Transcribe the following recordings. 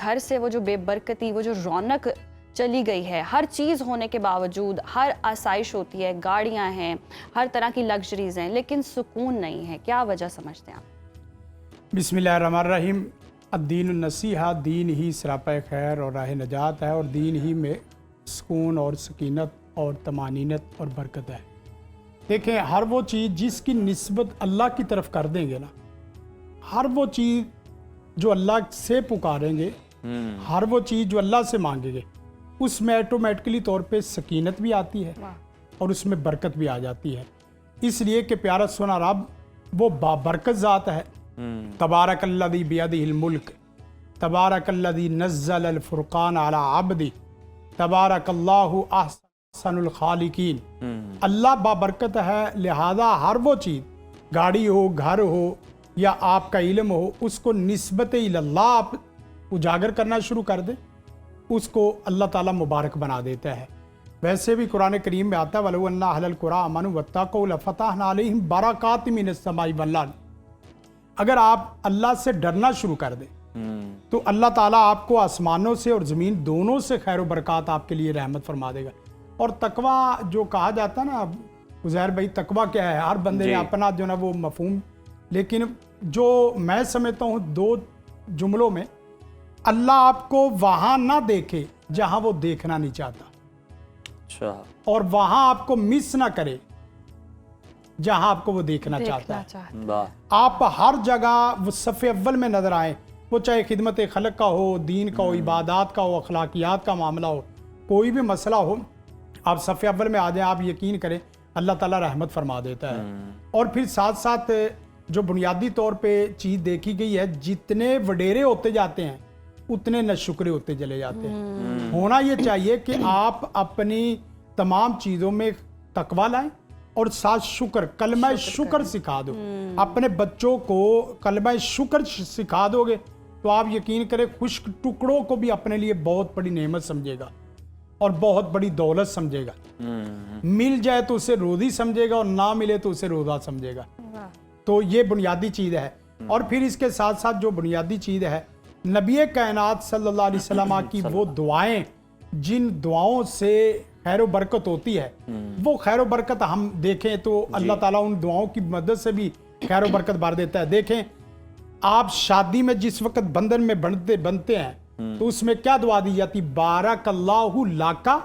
گھر سے وہ جو بے برکتی، وہ جو رونق چلی گئی ہے، ہر چیز ہونے کے باوجود، ہر آسائش ہوتی ہے، گاڑیاں ہیں، ہر طرح کی لگژریز ہیں، لیکن سکون نہیں ہے، کیا وجہ سمجھتے ہیں آپ؟ بسم اللہ الرحمن الرحیم۔ الدین النصیحہ، دین ہی سراپا خیر اور راہ نجات ہے، اور دین ہی میں سکون اور سکینت اور طمانینت اور برکت ہے۔ دیکھیں، ہر وہ چیز جس کی نسبت اللہ کی طرف کر دیں گے نا، ہر وہ چیز جو اللہ سے پکاریں گے، ہر وہ چیز جو اللہ سے مانگیں گے، اس میں آٹومیٹکلی طور پہ سکینت بھی آتی ہے اور اس میں برکت بھی آ جاتی ہے۔ اس لیے کہ پیارا سونا رب وہ بابرکت ذات ہے۔ تبارک الذی بیدہ الملک، تبارک الذی نزل الفرقان علی عبدہ، تبارک اللہ احسن الخالقین۔ اللہ بابرکت ہے، لہذا ہر وہ چیز، گاڑی ہو، گھر ہو یا آپ کا علم ہو، اس کو نسبت اللہ آپ اجاگر کرنا شروع کر دیں، اس کو اللہ تعالیٰ مبارک بنا دیتا ہے۔ ویسے بھی قرآن کریم میں آتا ہے وَلَوْ أَنَّ أَهْلَ الْقُرَىٰ آمَنُوا وَاتَّقَوْا لَفَتَحْنَا عَلَيْهِمْ بَرَكَاتٍ مِّنَ السَّمَاءِ وَالْأَرْضِ۔ اگر آپ اللہ سے ڈرنا شروع کر دیں تو اللہ تعالیٰ آپ کو آسمانوں سے اور زمین دونوں سے خیر و برکات آپ کے لیے رحمت فرما دے گا۔ اور تقویٰ جو کہا جاتا ہے نا، عزیر بھائی، تقویٰ کیا ہے؟ ہر بندے نے اپنا جو نا وہ مفہوم، لیکن جو میں سمجھتا ہوں دو جملوں میں، اللہ آپ کو وہاں نہ دیکھے جہاں وہ دیکھنا نہیں چاہتا، اور وہاں آپ کو مس نہ کرے جہاں آپ کو وہ دیکھنا چاہتا ہے۔ آپ ہر جگہ وہ صف اول میں نظر آئیں، وہ چاہے خدمت خلق کا ہو، دین کا ہو، عبادات کا ہو، اخلاقیات کا معاملہ ہو، کوئی بھی مسئلہ ہو، آپ صف اول میں آ جائیں، آپ یقین کریں اللہ تعالیٰ رحمت فرما دیتا ہے۔ اور پھر ساتھ ساتھ جو بنیادی طور پہ چیز دیکھی گئی ہے، جتنے وڈیرے ہوتے جاتے ہیں اتنے ناشکرے ہوتے چلے جاتے ہیں۔ ہونا یہ چاہیے کہ آپ اپنی تمام چیزوں میں تقویٰ لائیں اور ساتھ شکر، کلمہ شکر سکھا دو۔ اپنے بچوں کو کلمہ شکر سکھا دو گے تو آپ یقین کریں خشک ٹکڑوں کو بھی اپنے لیے بہت بڑی نعمت سمجھے گا اور بہت بڑی دولت سمجھے گا۔ مل جائے تو اسے روزی سمجھے گا اور نہ ملے تو اسے روزہ سمجھے گا۔ تو یہ بنیادی چیز ہے۔ اور پھر اس کے ساتھ ساتھ جو بنیادی چیز ہے، نبی کائنات صلی اللہ علیہ وسلم کی وہ دعائیں جن دعاؤں سے خیر و برکت ہوتی ہے، وہ خیر و برکت ہم دیکھیں تو اللہ تعالیٰ ان دعاؤں کی مدد سے بھی خیر و برکت بھر دیتا ہے۔ دیکھیں، آپ شادی میں جس وقت بندھن میں بنتے ہیں تو اس میں کیا دعا دی جاتی؟ بارک اللہ لکا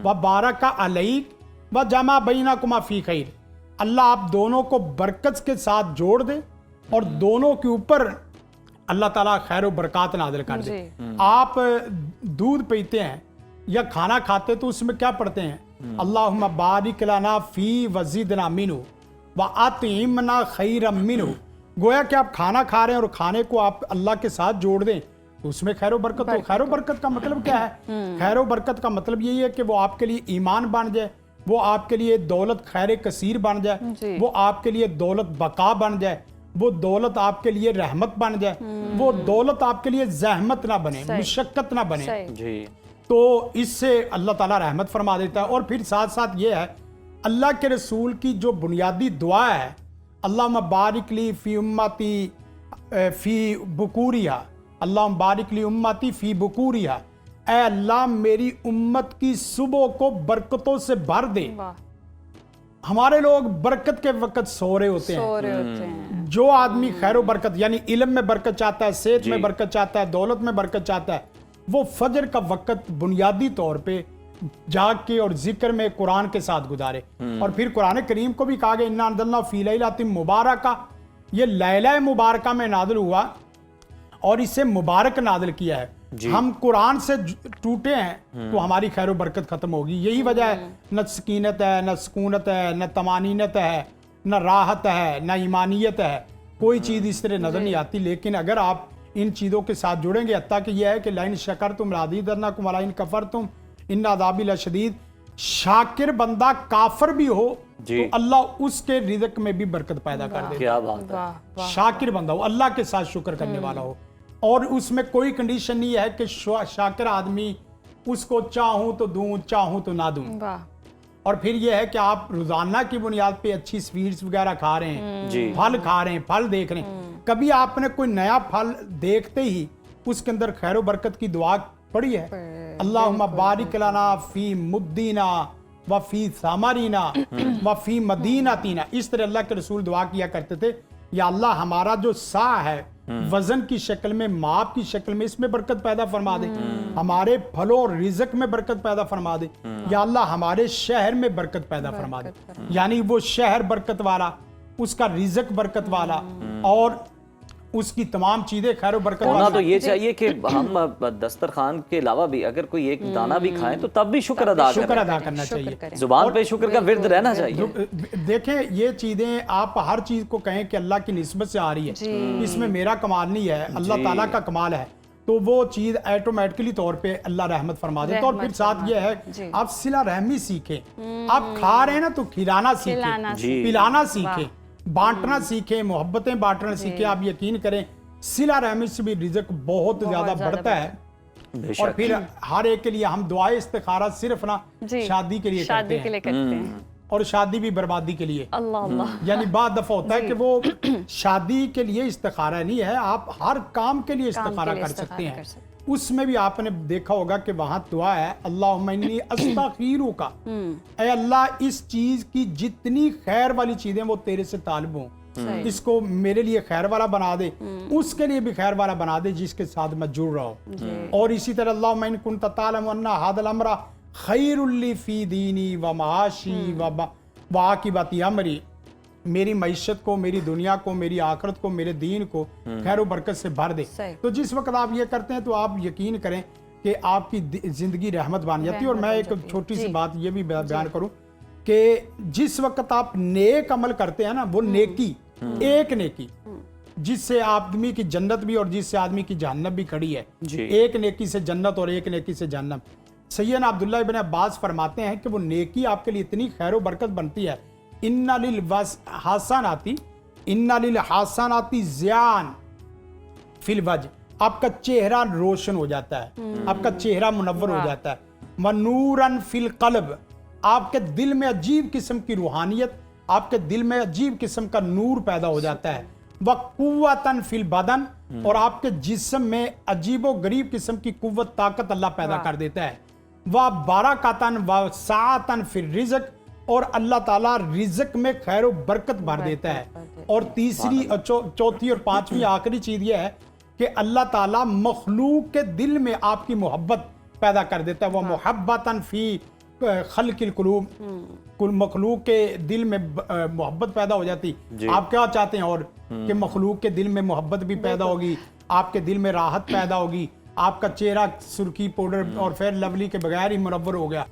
و بارک علیک و جمع بینکما فی خیر۔ اللہ آپ دونوں کو برکت کے ساتھ جوڑ دے اور دونوں کے اوپر اللہ تعالیٰ خیر و برکات نازل کر دے۔ آپ دودھ پیتے ہیں یا کھانا کھاتے تو اس میں کیا پڑھتے ہیں؟ اللہم بارک لنا فی وزدنا منہ واطعمنا خیرا منہ۔ گویا کہ آپ کھانا کھا رہے ہیں اور کھانے کو آپ اللہ کے ساتھ جوڑ دیں تو اس میں خیر و برکت ہو۔ خیر و برکت کا مطلب کیا ہے؟ خیر و برکت کا مطلب یہی ہے کہ وہ آپ کے لیے ایمان بن جائے، وہ آپ کے لیے دولت خیر کثیر بن جائے، وہ آپ کے لیے دولت بقا بن جائے، وہ دولت آپ کے لیے رحمت بن جائے، وہ دولت آپ کے لیے زحمت نہ بنے، مشقت نہ بنے۔ تو اس سے اللہ تعالیٰ رحمت فرما دیتا ہے۔ اور پھر ساتھ ساتھ یہ ہے، اللہ کے رسول کی جو بنیادی دعا ہے، اللہم بارک لی فی امتی فی بکوریہا، اللہم بارک لی امتی فی بکوریہا، اے اللہ میری امت کی صبح کو برکتوں سے بھر دے۔ ہمارے لوگ برکت کے وقت سو رہے ہوتے ہیں۔ جو آدمی خیر و برکت یعنی علم میں برکت چاہتا ہے، صحت میں برکت چاہتا ہے، دولت میں برکت چاہتا ہے، وہ فجر کا وقت بنیادی طور پہ جاگ کے اور ذکر میں قرآن کے ساتھ گزارے۔ اور پھر قرآن کریم کو بھی کہا گیا اِنَّا أَنزَلْنَاهُ فِي لَيْلَةٍ مُبَارَكَةٍ، یہ لیلہ مبارکہ میں نازل ہوا اور اسے مبارک نازل کیا ہے۔ ہم قرآن سے ٹوٹے ہیں تو ہماری خیر و برکت ختم ہوگی۔ یہی وجہ ہے نہ سکینت ہے، نہ سکونت ہے، نہ طمانینت ہے، نہ راحت ہے، نہ ایمانیت ہے، کوئی چیز اس طرح نظر نہیں آتی۔ لیکن اگر آپ ان چیزوں کے ساتھ جڑیں گے، حتیٰ کہ یہ ہے کہ لَئِن شَكَرْتُمْ لَأَزِيدَنَّكُمْ وَلَئِن كَفَرْتُمْ إِنَّ عَذَابِي لَشَدِيدٌ، شاکر بندہ کافر بھی ہو تو اللہ اس کے رزق میں بھی برکت پیدا کر دیتا ہے۔ کیا بات ہے، شاکر بندہ ہو، اللہ کے ساتھ شکر کرنے والا ہو، اور اس میں کوئی کنڈیشن نہیں ہے کہ شاکر آدمی اس کو چاہوں تو دوں، چاہوں تو نہ دوں۔ اور پھر یہ ہے کہ آپ روزانہ کی بنیاد پہ اچھی سویٹس وغیرہ کھا رہے ہیں، پھل کھا رہے ہیں، پھل دیکھ رہے ہیں، کبھی آپ نے کوئی نیا پھل دیکھتے ہی اس کے اندر خیر و برکت کی دعا پڑھی ہے، اللہم بارک لنا فی مدینہ و فی ثمرینہ و فی مدینتنا. اس طرح اللہ کے رسول دعا کیا کرتے تھے، یا اللہ ہمارا جو سا ہے وزن کی شکل میں، ماپ کی شکل میں، اس میں برکت پیدا فرما دے، ہمارے پھلوں اور رزق میں برکت پیدا فرما دے، یا اللہ ہمارے شہر میں برکت پیدا فرما دے. یعنی وہ شہر برکت والا، اس کا رزق برکت والا، اور اس کی تمام چیزیں خیر و برکت ہونا والی. تو یہ چاہیے کہ ہم دسترخوان کے علاوہ بھی اگر کوئی ایک دانہ بھی کھائیں تو تب بھی شکر ادا شکر کریں، ادا کرنا چاہیے. زبان پہ شکر کا ورد رہنا چاہیے. دیکھیں یہ چیزیں آپ ہر چیز کو کہیں کہ اللہ کی نسبت سے آ رہی ہے، اس میں میرا کمال نہیں ہے، اللہ تعالیٰ کا کمال ہے، تو وہ چیز ایٹومیٹکلی طور پہ اللہ رحمت فرما دیتا. اور پھر ساتھ یہ ہے آپ صلہ رحمی سیکھیں. آپ کھا رہے ہیں نا تو کھلانا سیکھیں، پلانا سیکھیں، بانٹنا سیکھیں، محبتیں بانٹنا سیکھیں. آپ یقین کریں صلہ رحمی سے بھی رزق بہت زیادہ بڑھتا ہے. اور پھر ہر ایک کے لیے ہم دعائے استخارہ صرف نا شادی کے لیے کرتے ہیں، اور شادی بھی بربادی کے لیے. یعنی بعض دفعہ ہوتا ہے کہ وہ شادی کے لیے استخارہ نہیں ہے، آپ ہر کام کے لیے استخارہ کر سکتے ہیں. اس میں بھی آپ نے دیکھا ہوگا کہ وہاں دعا ہے اللہم انی استخیرک، اے اللہ اس چیز کی جتنی خیر والی چیزیں وہ تیرے سے طالب ہوں، اس کو میرے لیے خیر والا بنا دے، اس کے لیے بھی خیر والا بنا دے جس کے ساتھ میں جڑ رہا ہوں. اور اسی طرح اللہم ان کنت تعلم ان ھذا الامر خیر لی فی دینی و معاشی و عاقبت امری، میری معیشت کو، میری دنیا کو، میری آخرت کو، میرے دین کو خیر و برکت سے بھر دے. تو جس وقت آپ یہ کرتے ہیں تو آپ یقین کریں کہ آپ کی زندگی رحمت بن جاتی ہے. اور میں ایک چھوٹی سی بات یہ بھی بیان کروں کہ جس وقت آپ نیک عمل کرتے ہیں نا، وہ نیکی، ایک نیکی جس سے آدمی کی جنت بھی اور جس سے آدمی کی جہنم بھی کھڑی ہے، ایک نیکی سے جنت اور ایک نیکی سے جہنم. سیدنا عبداللہ ابن عباس فرماتے ہیں کہ وہ نیکی آپ کے لیے اتنی خیر و برکت بنتی ہے، ان للحسنات ضیاء فی الوجہ، آپ کا چہرہ روشن ہو جاتا ہے، آپ کا چہرہ منور ہو جاتا ہے. ونورا فی القلب، آپ کے دل میں عجیب قسم کی روحانیت، آپ کے دل میں عجیب قسم کا نور پیدا ہو جاتا ہے. وقوتاً فی البدن، اور آپ کے جسم میں عجیب و غریب قسم کی قوت، طاقت اللہ پیدا کر دیتا ہے. وبرکاتاً وسعتاً فی الرزق، اور اللہ تعالیٰ رزق میں خیر و برکت بھر دیتا ہے. اور تیسری، چوتھی اور پانچویں آخری چیز یہ ہے کہ اللہ تعالیٰ مخلوق کے دل میں آپ کی محبت پیدا کر دیتا ہے. وہ محبتاً فی خلق القلوب، مخلوق کے دل میں محبت پیدا ہو جاتی. آپ کیا چاہتے ہیں اور کہ مخلوق کے دل میں محبت بھی پیدا ہوگی، آپ کے دل میں راحت پیدا ہوگی، آپ کا چہرہ سرخی پاؤڈر اور فیئر لولی کے بغیر ہی منور ہو گیا.